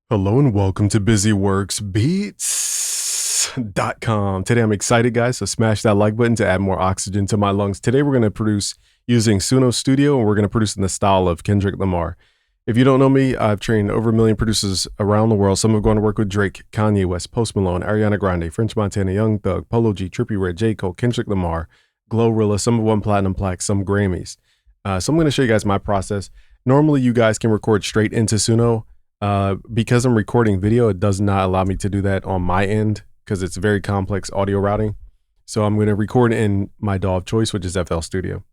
Hello and welcome to busyworksbeats.com. Today I'm excited, guys, so smash that like button to add more oxygen to my lungs. Today we're going to produce using Suno Studio, and we're going to produce in the style of Kendrick Lamar. If you don't know me, I've trained over 1 million producers around the world. Some have gone to work with Drake, Kanye West, Post Malone, Ariana Grande, French Montana, Young Thug, Polo G, Trippie Redd, J. Cole, Kendrick Lamar, Glorilla. Some have won platinum plaques, some Grammys. So I'm going to show you guys my process. Normally, you guys can record straight into Suno. Because I'm recording video, it does not allow me to do that on my end because it's very complex audio routing. So I'm going to record in my DAW of choice, which is FL Studio.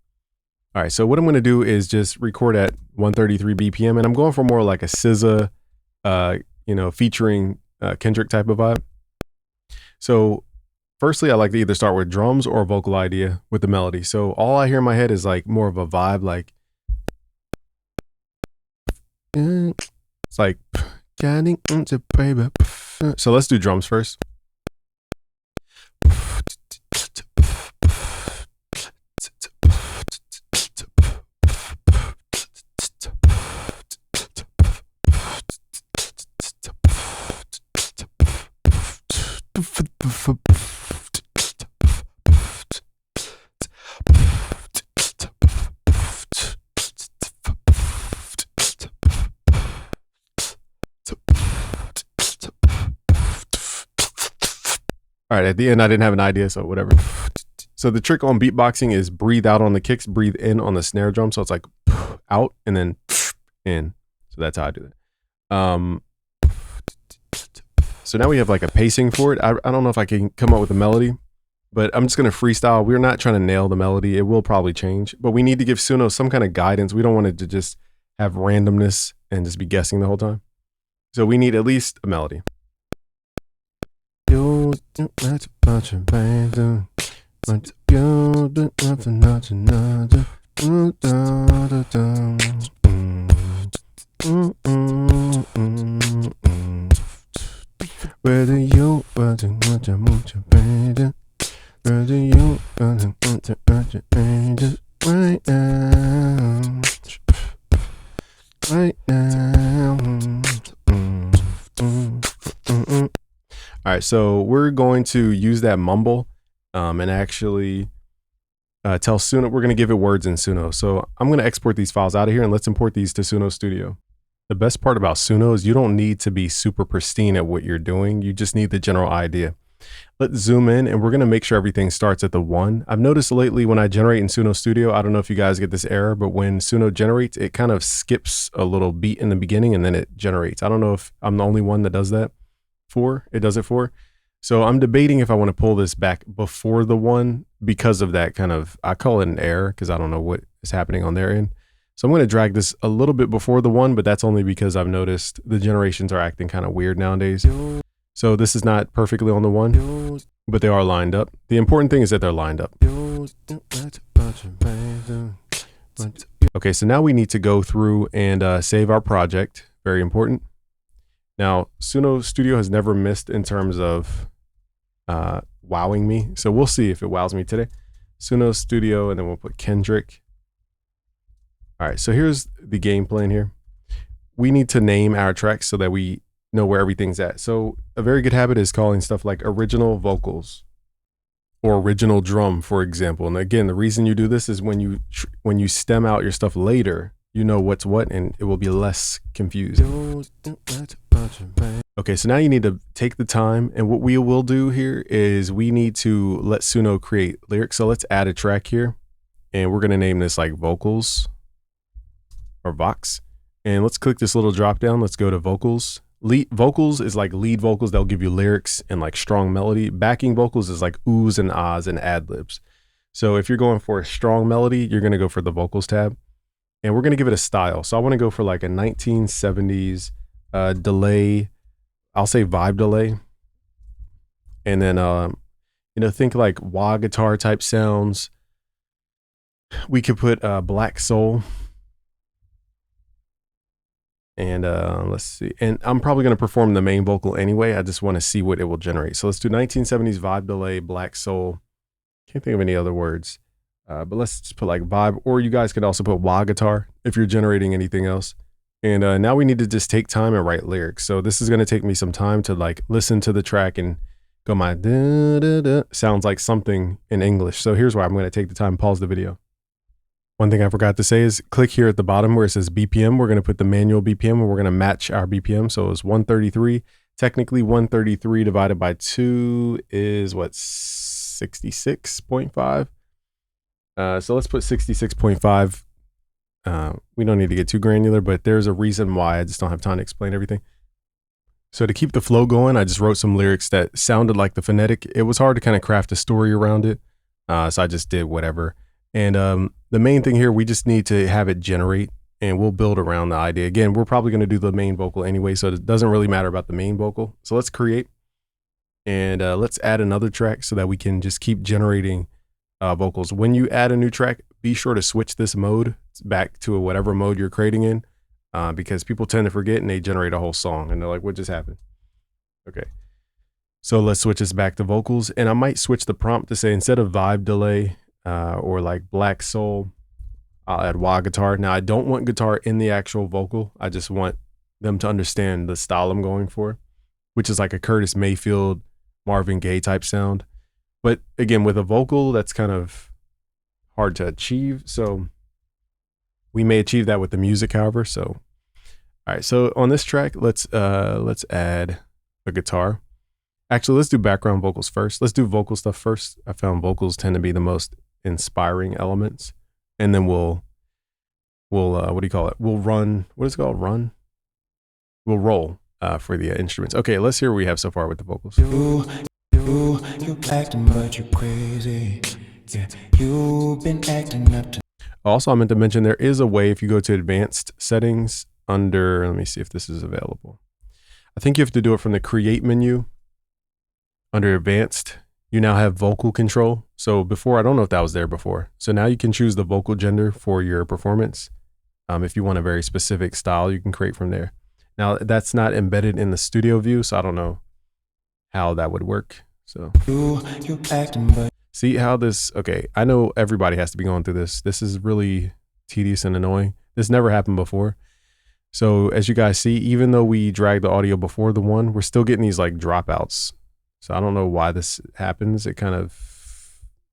All right, so what I'm going to do is just record at 133 BPM, and I'm going for more like a SZA, featuring Kendrick type of vibe. So firstly, I like to either start with drums or a vocal idea with the melody. So all I hear in my head is like more of a vibe, like it's like getting into baby. So let's do drums first. All right, at the end, I didn't have an idea, so whatever. So the trick on beatboxing is breathe out on the kicks, breathe in on the snare drum. So it's like out and then in. So that's how I do that. So now we have like a pacing for it. I don't know if I can come up with a melody, but I'm just going to freestyle. We're not trying to nail the melody. It will probably change, but we need to give Suno some kind of guidance. We don't want it to just have randomness and just be guessing the whole time. So we need at least a melody. Whether you right now. All right, so we're going to use that mumble and actually tell Suno, we're going to give it words in Suno. So I'm going to export these files out of here and let's import these to Suno Studio. The best part about Suno is you don't need to be super pristine at what you're doing. You just need the general idea. Let's zoom in and we're going to make sure everything starts at the 1. I've noticed lately when I generate in Suno Studio, I don't know if you guys get this error, but when Suno generates, it kind of skips a little beat in the beginning and then it generates. I don't know if I'm the only one that does that. It does it for. So I'm debating if I want to pull this back before the 1 because of that kind of, I call it an error because I don't know what is happening on their end. So I'm going to drag this a little bit before the 1, but that's only because I've noticed the generations are acting kind of weird nowadays. So this is not perfectly on the 1, but they are lined up. The important thing is that they're lined up. Okay, so now we need to go through and save our project. Very important. Now, Suno Studio has never missed in terms of wowing me. So we'll see if it wows me today. Suno Studio, and then we'll put Kendrick. All right, so here's the game plan here. We need to name our tracks so that we know where everything's at. So a very good habit is calling stuff like original vocals or original drum, for example. And again, the reason you do this is when you stem out your stuff later, you know what's what, and it will be less confusing. Okay, so now you need to take the time, and what we will do here is we need to let Suno create lyrics. So let's add a track here, and we're gonna name this like vocals or vox. And let's click this little drop down. Let's go to vocals. Vocals is like lead vocals. They'll give you lyrics and like strong melody. Backing vocals is like oohs and ahs and ad libs. So if you're going for a strong melody, you're gonna go for the vocals tab. And we're going to give it a style. So I want to go for like a 1970s delay. I'll say vibe delay. And then, think like wah guitar type sounds. We could put black soul. And let's see. And I'm probably going to perform the main vocal anyway. I just want to see what it will generate. So let's do 1970s vibe delay, black soul. Can't think of any other words. But let's just put like vibe, or you guys could also put wah guitar if you're generating anything else. And now we need to just take time and write lyrics. So this is going to take me some time to like listen to the track and go, my da, da, da, sounds like something in English. So here's why I'm going to take the time, pause the video. One thing I forgot to say is click here at the bottom where it says BPM. We're going to put the manual BPM and we're going to match our BPM. So it's 133. Technically 133 divided by 2 is what, 66.5. So let's put 66.5. We don't need to get too granular, but there's a reason why. I just don't have time to explain everything. So to keep the flow going, I just wrote some lyrics that sounded like the phonetic. It was hard to kind of craft a story around it. So I just did whatever. And the main thing here, we just need to have it generate and we'll build around the idea. Again, we're probably going to do the main vocal anyway, so it doesn't really matter about the main vocal. So let's create and let's add another track so that we can just keep generating vocals. When you add a new track, be sure to switch this mode back to whatever mode you're creating in because people tend to forget and they generate a whole song and they're like, what just happened? Okay. So let's switch this back to vocals, and I might switch the prompt to say instead of vibe delay or like black soul, I'll add wah guitar. Now I don't want guitar in the actual vocal. I just want them to understand the style I'm going for, which is like a Curtis Mayfield, Marvin Gaye type sound. But again, with a vocal, that's kind of hard to achieve. So we may achieve that with the music, however. So, all right. So on this track, let's add a guitar. Actually, let's do background vocals first. Let's do vocal stuff first. I found vocals tend to be the most inspiring elements. And then we'll what do you call it? We'll run, what is it called? Run? We'll roll for the instruments. Okay, let's hear what we have so far with the vocals. You acting, but you crazy. Yeah, you've been acting up to. Also, I meant to mention there is a way if you go to advanced settings under, let me see if this is available. I think you have to do it from the create menu under advanced. You now have vocal control. So before, I don't know if that was there before. So now you can choose the vocal gender for your performance. If you want a very specific style, you can create from there. Now that's not embedded in the studio view, so I don't know how that would work. So you acting, but see how this, okay, I know everybody has to be going through this. This is really tedious and annoying. This never happened before. So as you guys see, even though we dragged the audio before the one, we're still getting these like dropouts. So I don't know why this happens. It kind of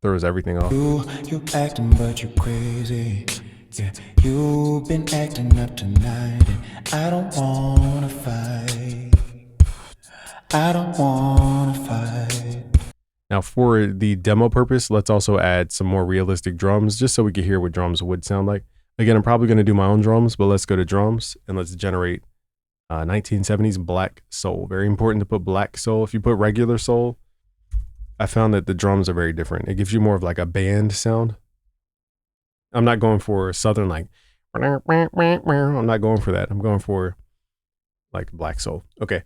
throws everything off. You acting, but you crazy. Yeah, you've been acting up tonight. I don't wanna fight. I don't wanna fight. Now for the demo purpose, let's also add some more realistic drums just so we can hear what drums would sound like. Again, I'm probably going to do my own drums, but let's go to drums and let's generate 1970s black soul. Very important to put black soul. If you put regular soul, I found that the drums are very different. It gives you more of like a band sound. I'm not going for southern like, I'm not going for that. I'm going for like black soul. Okay.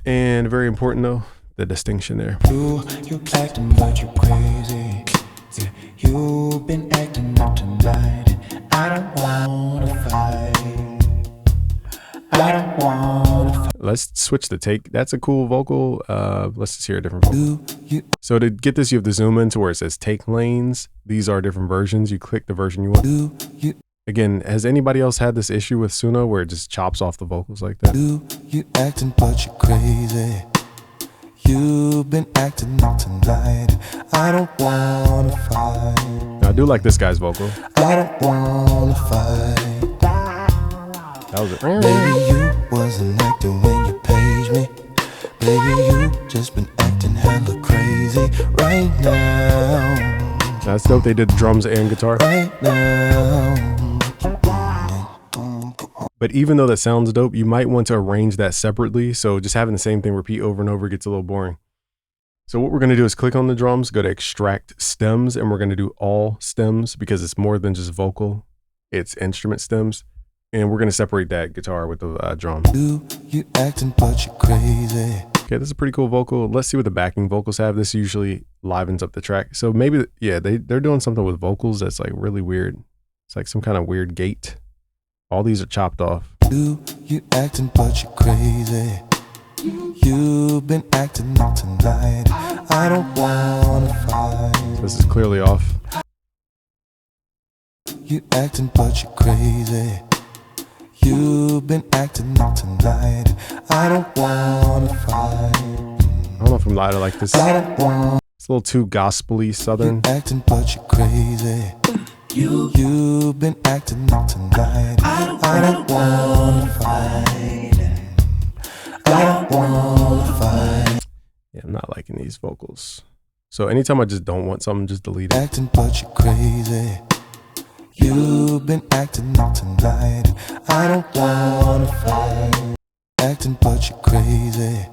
And very important though, the distinction there. You acting, but you crazy. Yeah, you've been acting up tonight. I don't wanna fight. I don't wanna fight. Let's switch the take. That's a cool vocal. Let's just hear a different vocal. So to get this, you have to zoom into where it says take lanes. These are different versions. You click the version you want. Again, has anybody else had this issue with Suno where it just chops off the vocals like that? You acting, but you crazy. You've been acting up tonight. I don't wanna fight. Now, I do like this guy's vocal. I don't wanna fight. That was it. Baby, you wasn't acting when you paged me. Baby, you just been acting hella crazy right now. That's dope. They did drums and guitar. Right now. But even though that sounds dope, you might want to arrange that separately. So just having the same thing repeat over and over gets a little boring. So what we're going to do is click on the drums, go to extract stems, and we're going to do all stems because it's more than just vocal. It's instrument stems. And we're going to separate that guitar with the drum. You acting, but you crazy. Okay, this is a pretty cool vocal. Let's see what the backing vocals have. This usually livens up the track. So maybe, yeah, they're doing something with vocals that's like really weird. It's like some kind of weird gate. All these are chopped off. You acting, but you crazy. You've been acting up tonight. I don't wanna fight. This is clearly off. You acting, but you crazy. You've been acting up tonight. I don't wanna fight. I don't know if I'm allowed to like this. It's a little too gospel-y southern. You acting but you're crazy. You've been acting up tonight. I don't wanna fight. I don't wanna fight. Yeah, I'm not liking these vocals. So anytime I just don't want something, just delete it. Acting but you're crazy. You've been acting up tonight. I don't wanna fight. Acting but you're crazy.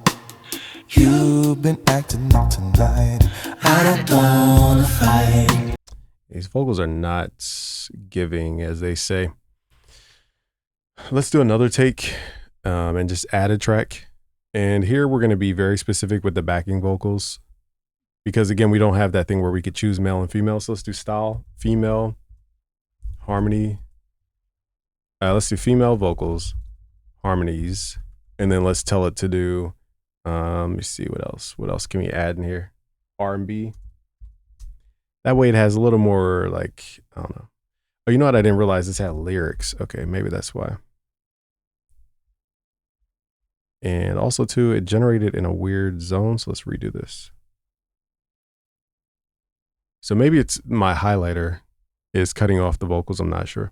You've been acting up tonight. I don't wanna fight. These vocals are not giving, as they say. Let's do another take and just add a track. And here we're going to be very specific with the backing vocals. Because again, we don't have that thing where we could choose male and female. So let's do style, female, harmony. Let's do female vocals, harmonies. And then let's tell it to do, let me see what else. What else can we add in here? R&B. That way it has a little more like, I don't know. Oh, you know what? I didn't realize this had lyrics. Okay, maybe that's why. And also too, it generated in a weird zone. So let's redo this. So maybe it's my highlighter is cutting off the vocals. I'm not sure.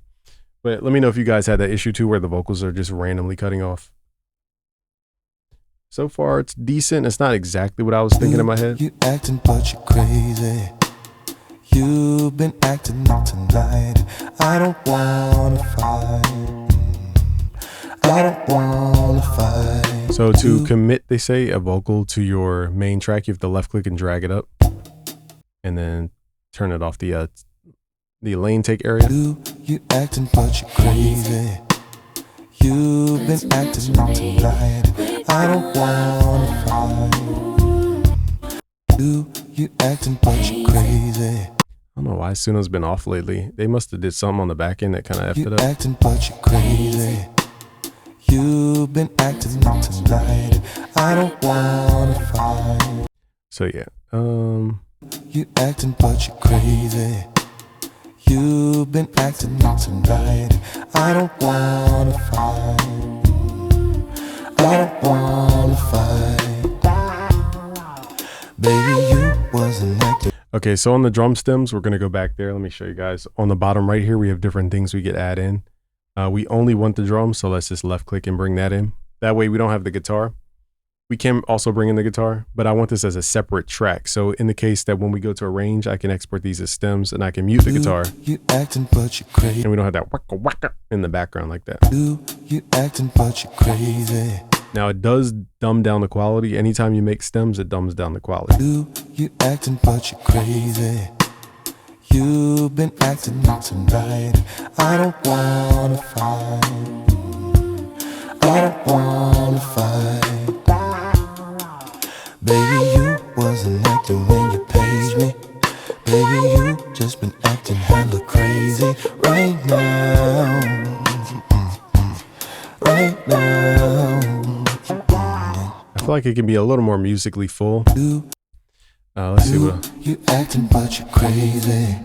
But let me know if you guys had that issue too, where the vocals are just randomly cutting off. So far, it's decent. It's not exactly what I was thinking in my head. You acting but you're crazy. You've been acting up tonight. I don't wanna fight. I don't wanna fight. So to commit, they say, a vocal to your main track, you have to left click and drag it up. And then turn it off the lane take area. You acting but you're crazy. You've been acting up tonight. I don't wanna fight. You acting but you're crazy. I don't know why Suno's been off lately. They must have did something on the back end that kind of effed it up. You acting but you're crazy. You've been acting up tonight. I don't wanna fight. So yeah. You acting but you're crazy. You've been acting up tonight. I don't wanna fight. I don't wanna fight. Baby, you wasn't acting. Okay, so on the drum stems, we're going to go back there. Let me show you guys. On the bottom right here, we have different things we could add in. We only want the drums, so let's just left click and bring that in. That way we don't have the guitar. We can also bring in the guitar, but I want this as a separate track. So in the case that when we go to arrange, I can export these as stems and I can mute the guitar. You acting but you're crazy. And we don't have that waka waka in the background like that. You acting but you're crazy. Now it does dumb down the quality. Anytime you make stems, it dumbs down the quality. You acting but you're crazy. You've been acting up tonight. I don't wanna fight. I don't wanna fight. Baby, you wasn't acting when you paged me. Baby, you just been acting hella crazy right now. Right now. I feel like it can be a little more musically full. Let's see what. You acting but you're crazy.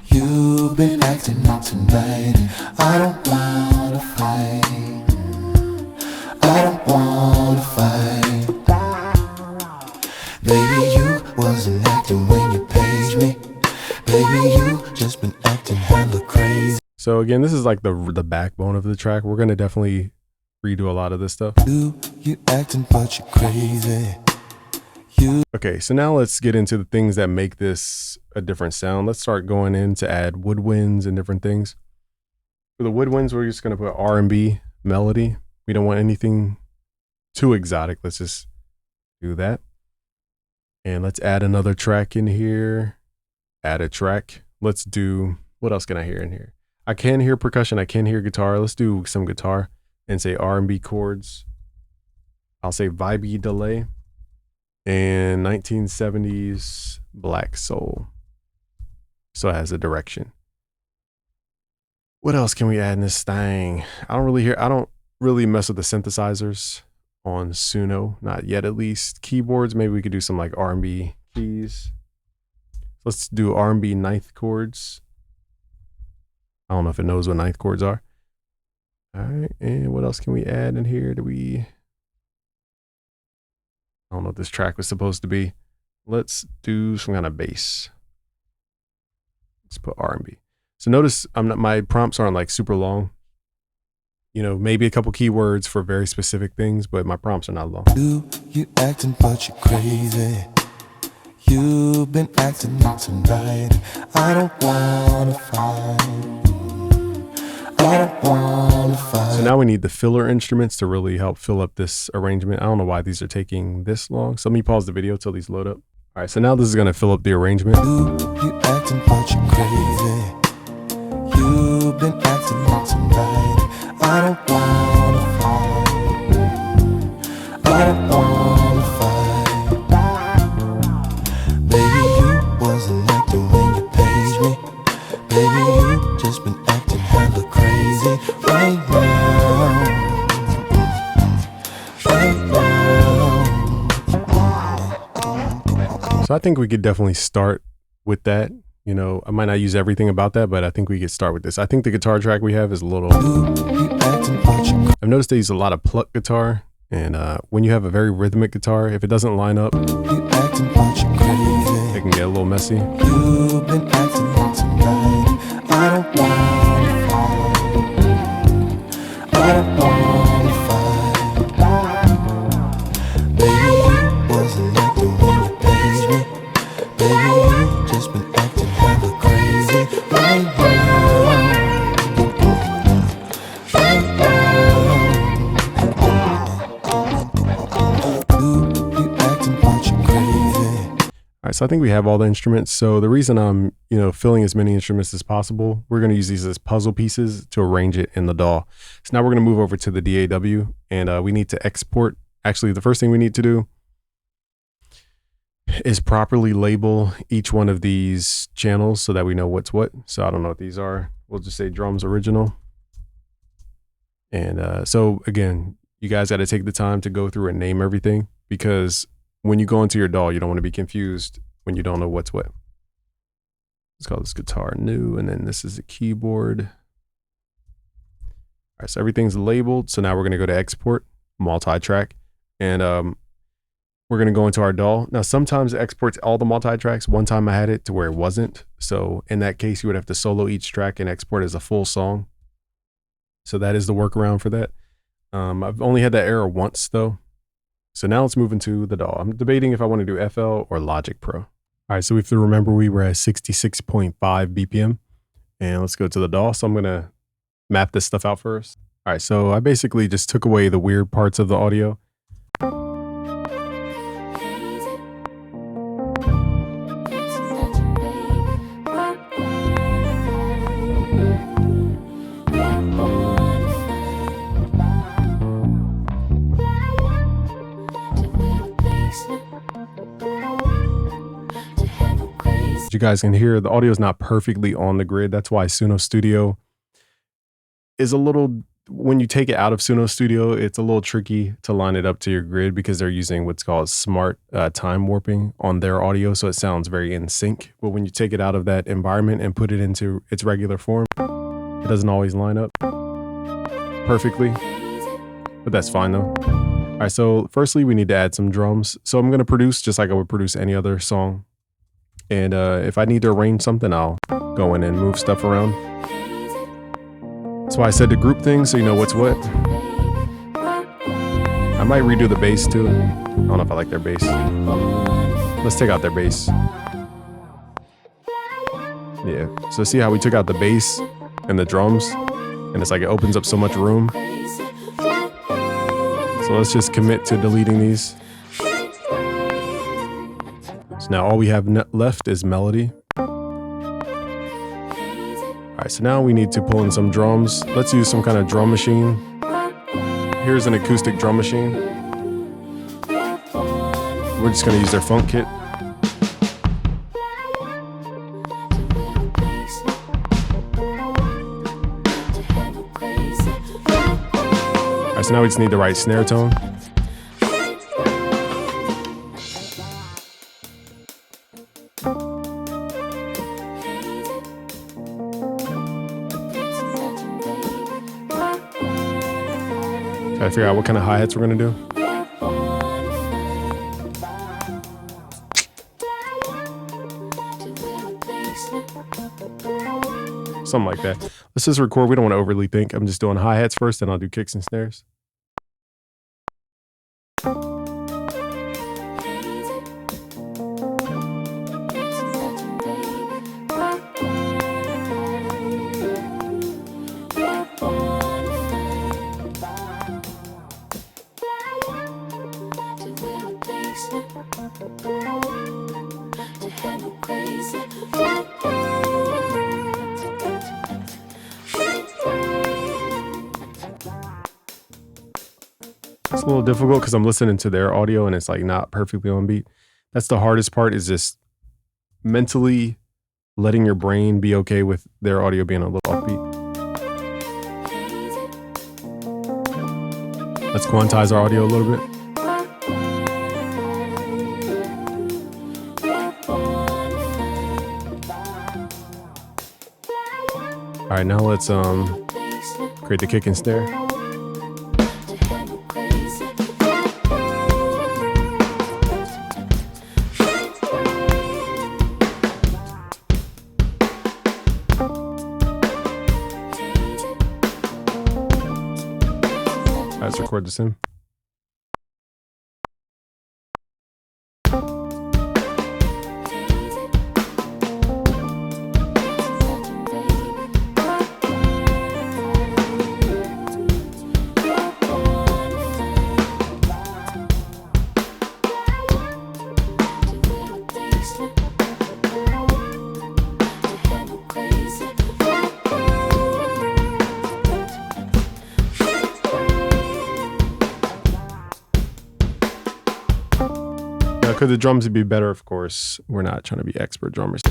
You've been acting up tonight. I don't wanna fight. I don't wanna fight. Baby, you wasn't acting when you paged me. Baby, you just been acting hella crazy. So again, this is like the backbone of the track. We're gonna definitely redo a lot of this stuff. You acting but you're crazy. Okay, so now let's get into the things that make this a different sound. Let's start going in to add woodwinds and different things. For the woodwinds, we're just gonna put R&B melody. We don't want anything too exotic. Let's just do that. And let's add another track in here. Add a track. Let's do, what else can I hear in here? I can hear percussion. I can hear guitar. Let's do some guitar and say R&B chords. I'll say vibey delay and 1970s black soul. So it has a direction. What else can we add in this thing? I don't really mess with the synthesizers on Suno, not yet at least. Keyboards, maybe we could do some like R&B keys. Let's do R&B ninth chords. I don't know if it knows what ninth chords are. All right, and what else can we add in here? I don't know what this track was supposed to be. Let's do some kind of bass. Let's put R&B. So notice my prompts aren't like super long. You know, maybe a couple keywords for very specific things, but my prompts are not long. You acting but you crazy. You've been acting up tonight. I don't wanna fight. I don't wanna fight. So now we need the filler instruments to really help fill up this arrangement. I don't know why these are taking this long. So let me pause the video till these load up. All right, so now this is gonna fill up the arrangement. You acting but you crazy. You've been acting up tonight. I don't wanna fight. I don't wanna fight. Baby, you wasn't acting when you paged me. Baby, you just been acting hella crazy right now. Right now. So I think we could definitely start with that. You know, I might not use everything about that, but I think we could start with this. I think the guitar track we have is a little... I've noticed they use a lot of pluck guitar, and when you have a very rhythmic guitar, if it doesn't line up, it can get a little messy. You've been acting up tonight. I don't wanna fight. I don't wanna fight. Baby, you wasn't acting when you paged me. Baby, you just been acting hella crazy right now. Right now. You acting but you crazy. All right, so I think we have all the instruments. So the reason I'm, filling as many instruments as possible, we're going to use these as puzzle pieces to arrange it in the DAW. So now we're going to move over to the DAW, and we need to export. Actually, the first thing we need to do is properly label each one of these channels so that we know what's what. So I don't know what these are. We'll just say drums original. And so again, you guys got to take the time to go through and name everything, because when you go into your DAW, you don't want to be confused when you don't know what's what. Let's call this guitar new, and then this is a keyboard. All right, so everything's labeled. So now we're going to go to export, multi-track, and we're going to go into our DAW. Now, sometimes it exports all the multi-tracks. One time I had it to where it wasn't. So in that case, you would have to solo each track and export as a full song. So that is the workaround for that. I've only had that error once though. So now let's move into the DAW. I'm debating if I want to do FL or Logic Pro. All right, so we have to remember we were at 66.5 BPM, and let's go to the DAW. So I'm going to map this stuff out first. All right, so I basically just took away the weird parts of the audio. You guys can hear the audio is not perfectly on the grid. That's why Suno Studio is a little, when you take it out of Suno Studio, it's a little tricky to line it up to your grid because they're using what's called smart time warping on their audio. So it sounds very in sync. But when you take it out of that environment and put it into its regular form, it doesn't always line up perfectly, but that's fine though. All right, so firstly, we need to add some drums. So I'm going to produce just like I would produce any other song. And if I need to arrange something, I'll go in and move stuff around. That's why I said to group things so you know what's what. I might redo the bass too. I don't know if I like their bass. Let's take out their bass. Yeah, so see how we took out the bass and the drums? And it's like it opens up so much room. So let's just commit to deleting these. So now all we have left is melody. All right, so now we need to pull in some drums. Let's use some kind of drum machine. Here's an acoustic drum machine. We're just gonna use their funk kit. All right, so now we just need the right snare tone. figure out what kind of hi-hats we're gonna do. Something like that. Let's just record. We don't want to overly think. I'm just doing hi-hats first, then I'll do kicks and snares. It's a little difficult because I'm listening to their audio and it's like not perfectly on beat. That's the hardest part, is just mentally letting your brain be okay with their audio being a little offbeat. Let's quantize our audio a little bit. All right, now let's create the kick and snare. Let's record this in. Could the drums be better? Of course, we're not trying to be expert drummers.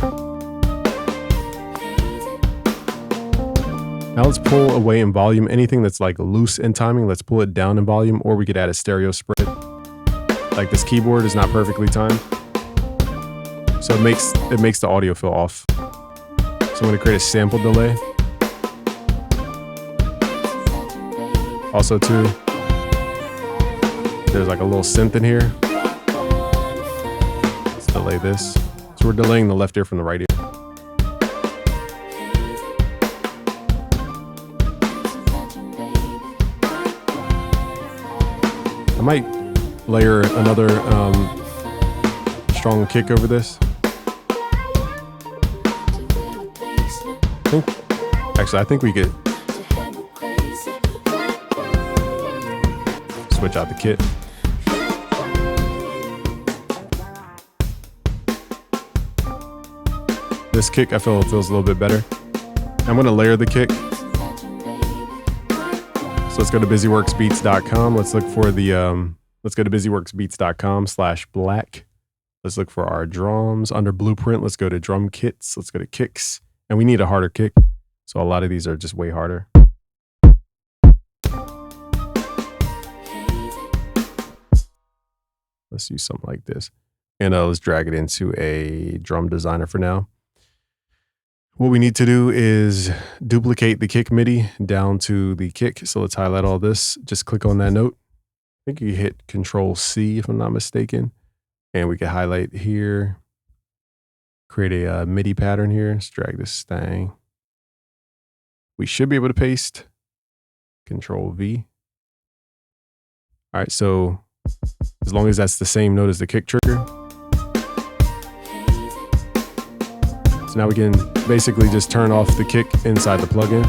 Now let's pull away in volume. Anything that's like loose in timing, let's pull it down in volume, or we could add a stereo spread. Like this keyboard is not perfectly timed, so it makes the audio feel off. So I'm going to create a sample delay. Also too, there's like a little synth in here. Delay this. So we're delaying the left ear from the right ear. I might layer another strong kick over this. I think we could switch out the kit. This kick, I feel it feels a little bit better. I'm going to layer the kick. So let's go to busyworksbeats.com. Let's look for the, let's go to busyworksbeats.com/black. Let's look for our drums under blueprint. Let's go to drum kits. Let's go to kicks. And we need a harder kick. So a lot of these are just way harder. Let's use something like this. And let's drag it into a drum designer for now. What we need to do is duplicate the kick MIDI down to the kick. So let's highlight all this. Just click on that note. I think you hit Control C if I'm not mistaken. And we can highlight here. Create a MIDI pattern here. Let's drag this thing. We should be able to paste. Control V. All right, so as long as that's the same note as the kick trigger. So now we can basically just turn off the kick inside the plugin.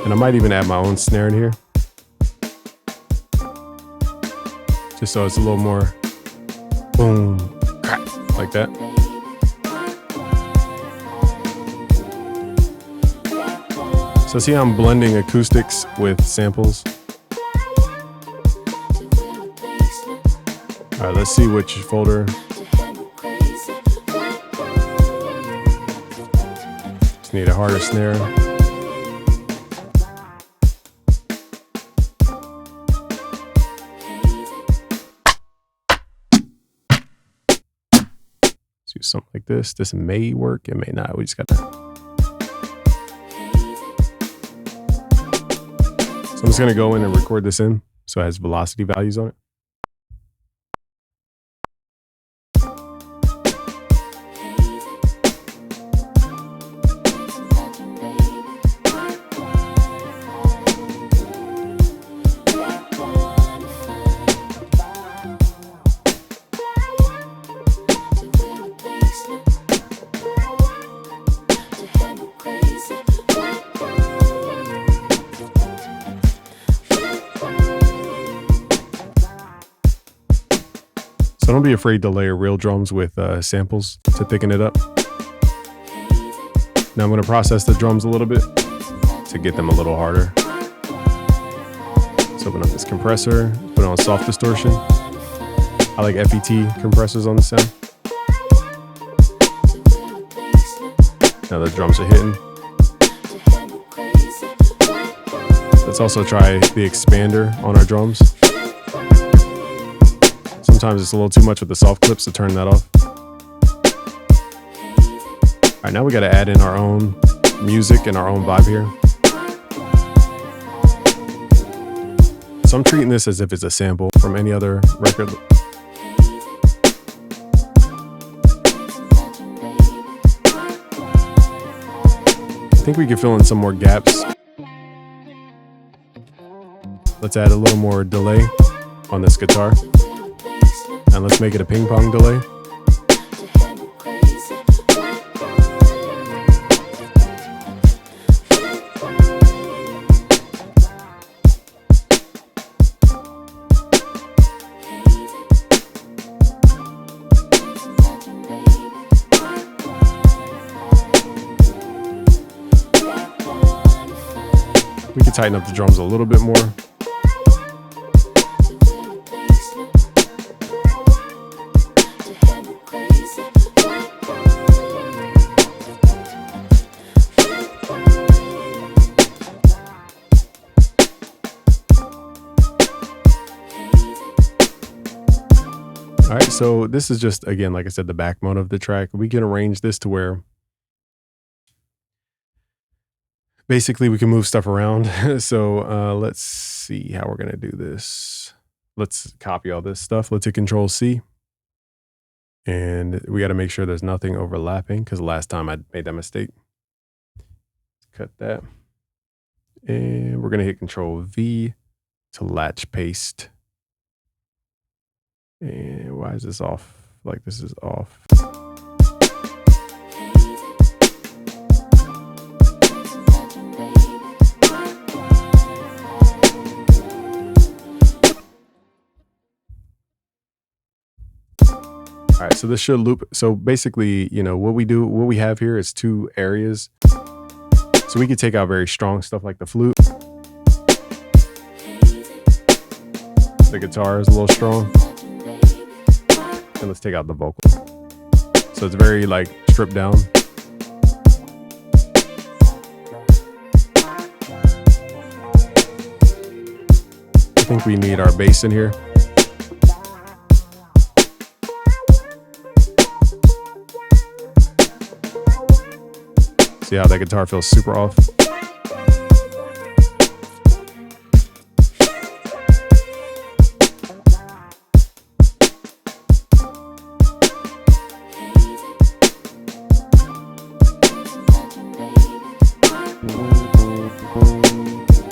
And I might even add my own snare in here, just so it's a little more boom, crack, like that. So see how I'm blending acoustics with samples? All right, let's see which folder. Just need a harder snare. use something like this. This may work, it may not. We just got to. So I'm just gonna go in and record this in so it has velocity values on it. So don't be afraid to layer real drums with samples to thicken it up. Now I'm going to process the drums a little bit to get them a little harder. Let's open up this compressor, put on soft distortion. I like FET compressors on the sound. Now the drums are hitting. Let's also try the expander on our drums. Sometimes it's a little too much with the soft clips to turn that off. All right, now we got to add in our own music and our own vibe here. So I'm treating this as if it's a sample from any other record. I think we can fill in some more gaps. Let's add a little more delay on this guitar. And let's make it a ping pong delay. We can tighten up the drums a little bit more. All right, so this is just, again, like I said, the backbone of the track. We can arrange this to where basically we can move stuff around. So let's see how we're going to do this. Let's copy all this stuff. Let's hit Control C. And we got to make sure there's nothing overlapping because last time I made that mistake. Cut that. And we're going to hit Control V to latch paste. And why is this off? Like this is off. All right, so this should loop. So basically, you know, what we have here is two areas. So we could take out very strong stuff like the flute. The guitar is a little strong. And let's take out the vocal. So it's very like stripped down. I think we need our bass in here. See how that guitar feels super off?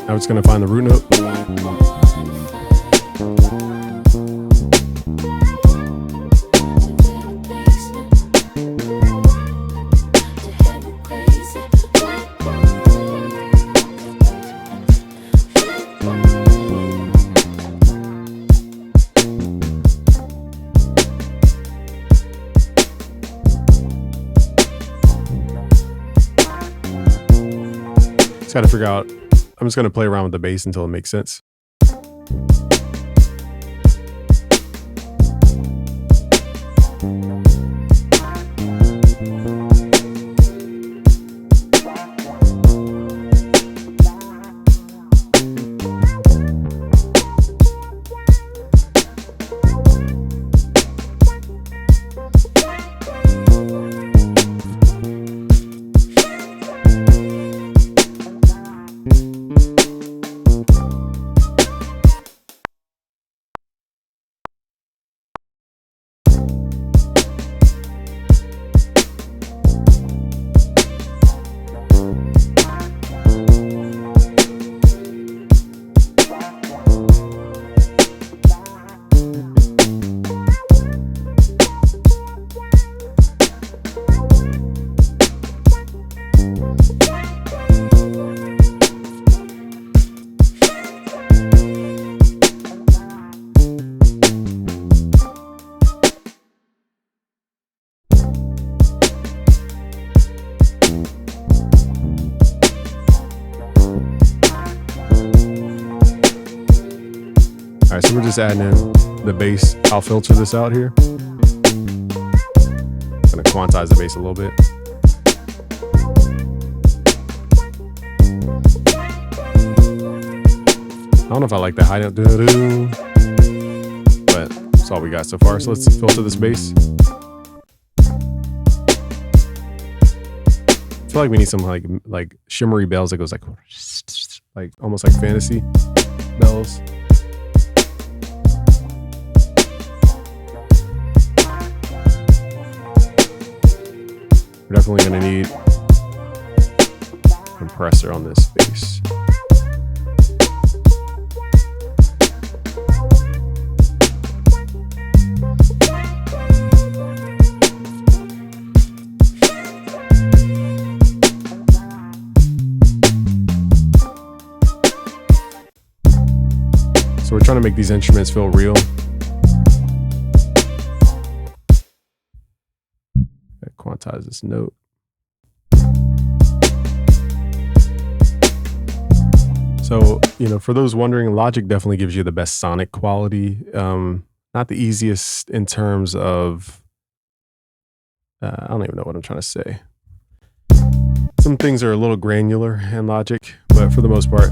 Now it's going to find the root note. Just got to figure out. I'm just going to play around with the bass until it makes sense. All right, so we're just adding in the bass. I'll filter this out here. I'm gonna quantize the bass a little bit. I don't know if I like the high note, but that's all we got so far. So let's filter this bass. I feel like we need some like shimmery bells that goes like almost like fantasy bells. We're definitely gonna need a compressor on this bass. So we're trying to make these instruments feel real. Quantize this note. So, for those wondering, Logic definitely gives you the best sonic quality. Not the easiest in terms of, I don't even know what I'm trying to say. Some things are a little granular in Logic, but for the most part,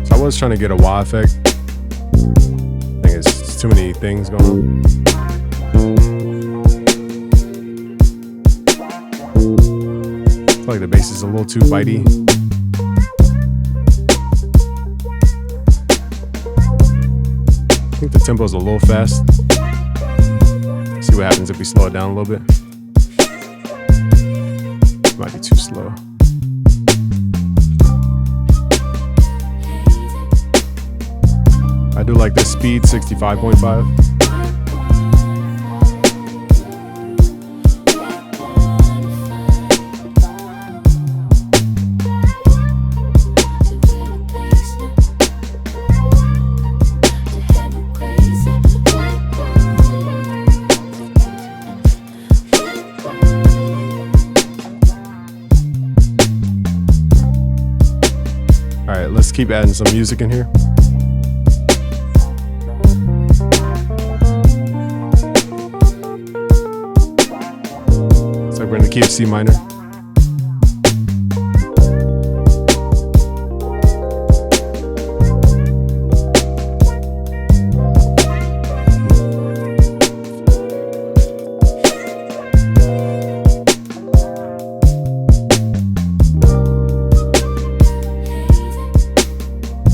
I was trying to get a wah effect. I think it's too many things going on. I feel like the bass is a little too bitey. I think the tempo is a little fast. See what happens if we slow it down a little bit. Might be too slow. I do like the speed 65.5. All right, let's keep adding some music in here. We're in the key of C minor.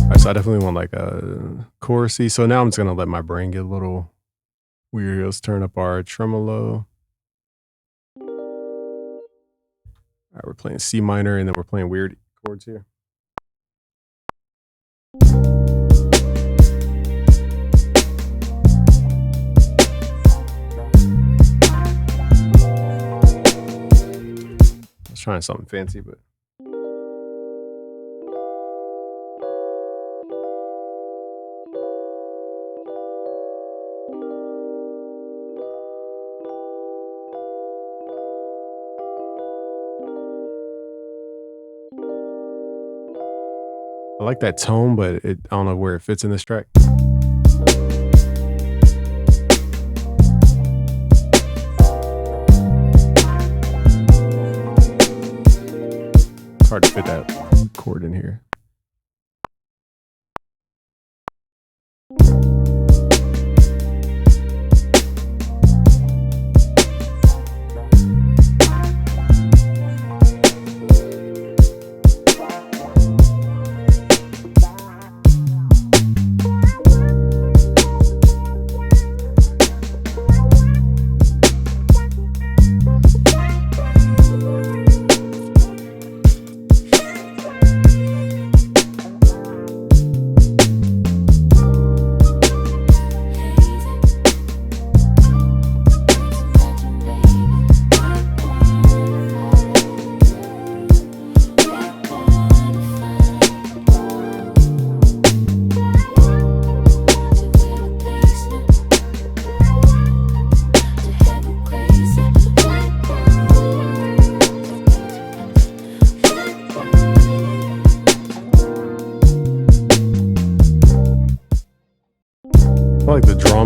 Alright, so I definitely want like a chorusy. So now I'm just gonna let my brain get a little weird. Let's turn up our tremolo. All right, we're playing C minor and then we're playing weird chords here. I was trying something fancy, but. I like that tone, but I don't know where it fits in this track. It's hard to fit that chord in here.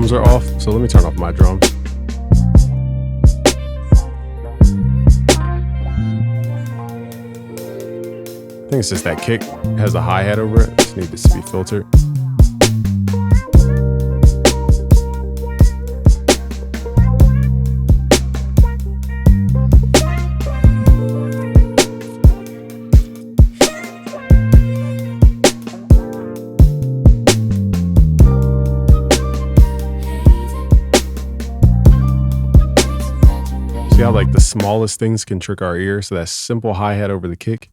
drums are off, so let me turn off my drums. I think it's just that kick has a hi-hat over it. Just need this to be filtered. See how like the smallest things can trick our ear? So that simple hi-hat over the kick.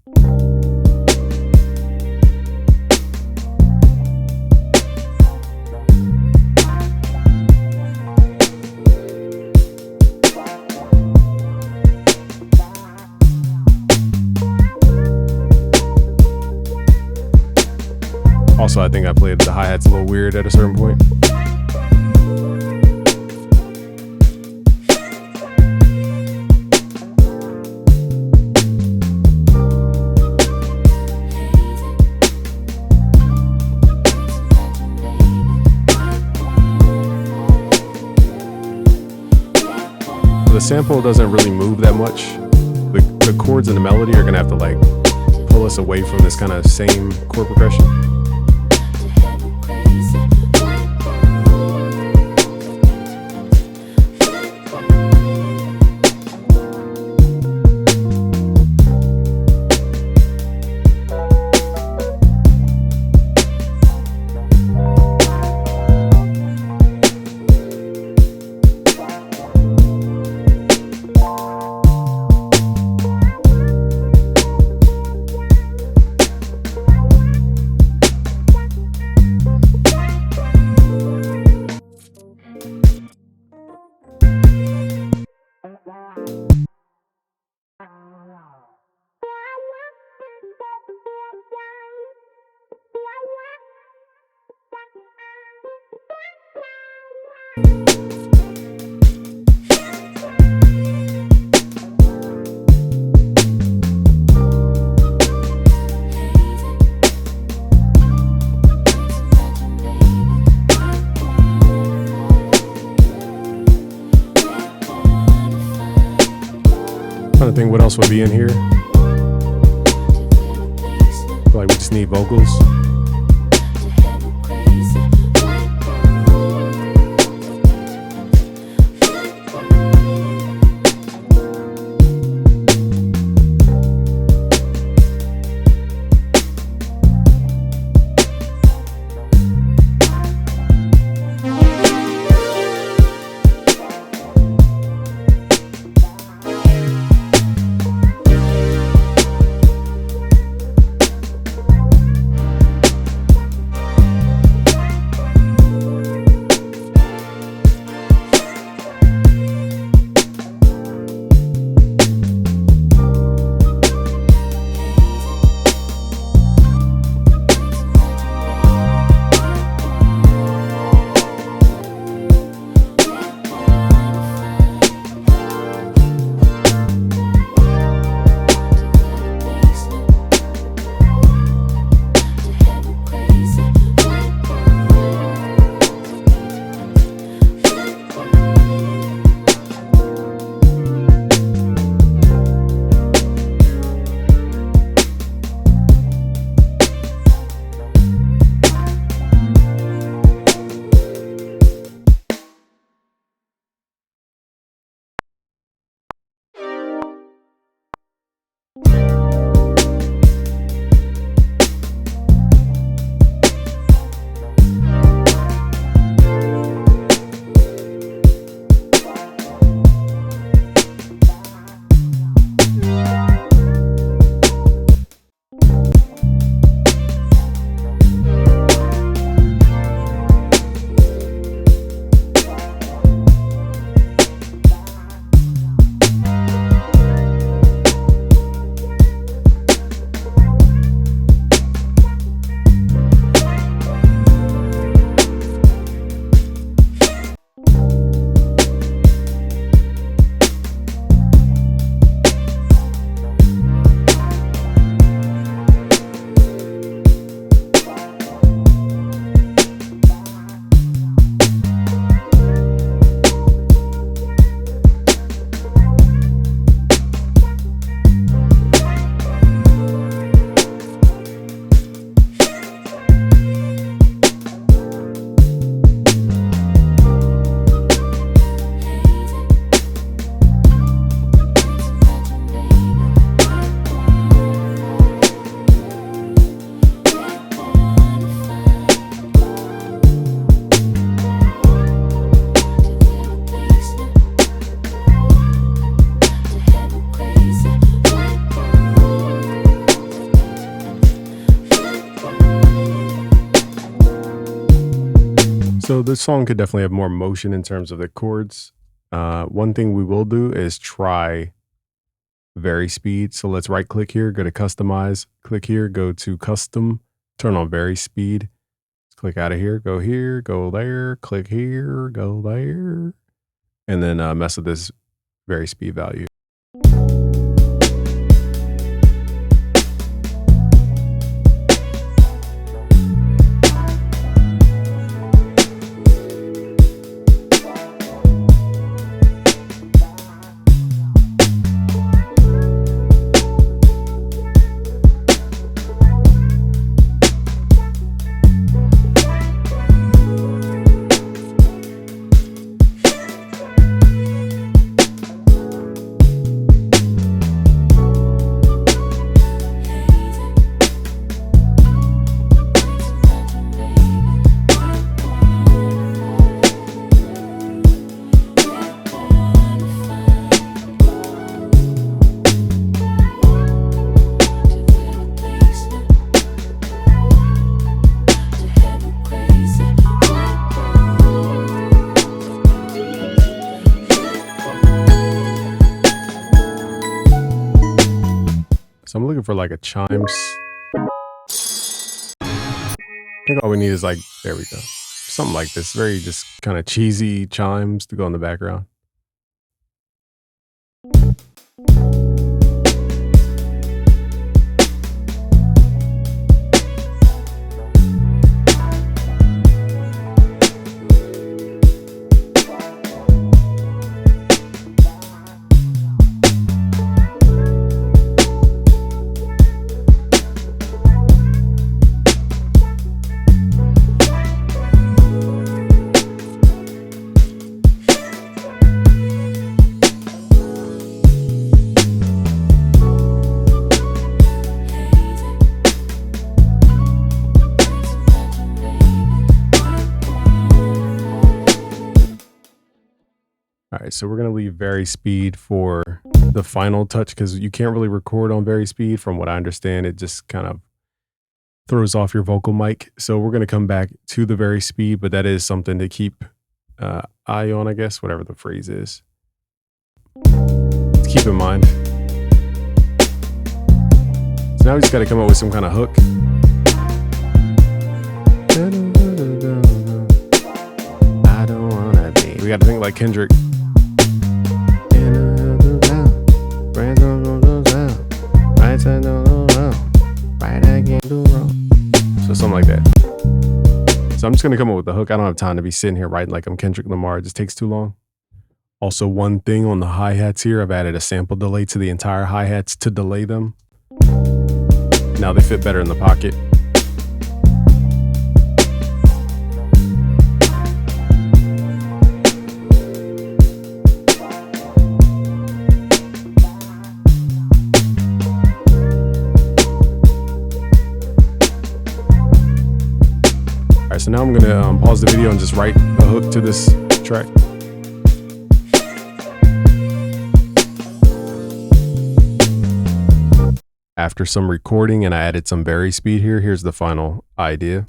Also, I think I played the hi-hats a little weird at a certain point. The sample doesn't really move that much. The chords and the melody are gonna have to like pull us away from this kind of same chord progression. Trying to think what else would be in here. Like we just need vocals. So this song could definitely have more motion in terms of the chords. One thing we will do is try Varispeed. So let's right click here, go to customize, click here, go to custom, turn on Varispeed. Click out of here, go there, click here, go there, and then mess with this Varispeed value. So I'm looking for like a chimes. I think all we need is like, there we go. Something like this. Very just kind of cheesy chimes to go in the background. All right, so we're gonna leave Varispeed for the final touch because you can't really record on Varispeed. From what I understand, it just kind of throws off your vocal mic. So we're gonna come back to the Varispeed, but that is something to keep eye on, I guess, whatever the phrase is. Let's keep in mind. So now we just gotta come up with some kind of hook. I don't wanna be. We gotta think like Kendrick. So something like that. So I'm just gonna come up with the hook. I don't have time to be sitting here writing like I'm Kendrick Lamar. It just takes too long. Also, one thing on the hi-hats here, I've added a sample delay to the entire hi-hats to delay them. Now they fit better in the pocket. All right, so now I'm gonna pause the video and just write a hook to this track. After some recording and I added some Varispeed here, here's the final idea.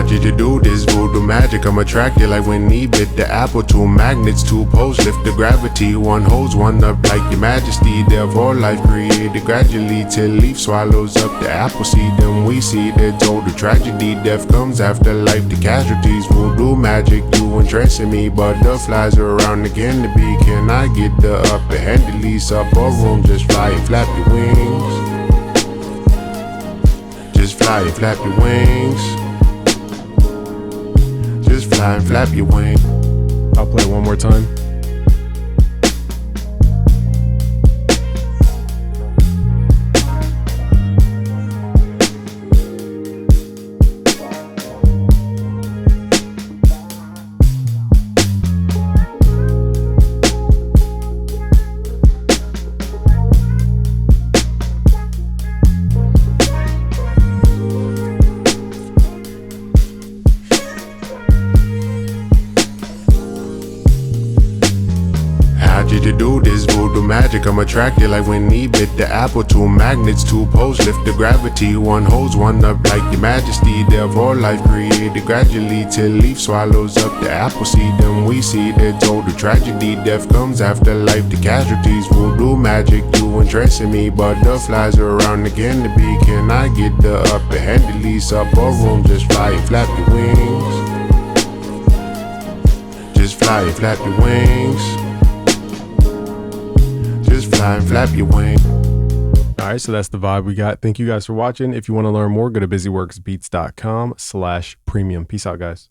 Did you do this voodoo magic? I'm attracted like when he bit the apple. Two magnets, two poles lift the gravity. One holds one up like your majesty. Therefore life created gradually till leaf swallows up the apple seed. Then we see the total tragedy. Death comes after life, the casualties. Voodoo magic, you entrancing me. Butterflies are around again to be. Can I get the upper hand? At least up a room, just fly and flap your wings. Just fly and flap your wings. Just fly and flap your wings. I'll play it one more time. How'd you do this voodoo magic? I'm attracted like when he bit the apple. Two magnets, two poles lift the gravity. One holds one up like your majesty. Therefore life created gradually till leaf swallows up the apple seed. Then we see the total tragedy. Death comes after life, the casualties. Voodoo magic, you interested me. Butterflies are around again to be. Can I get the upper hand? At least up a room, just fly and flap your wings. Just fly and flap your wings. Just fly and flap your wings. All right, so that's the vibe we got. Thank you guys for watching. If you want to learn more, go to busyworksbeats.com/premium. Peace out, guys.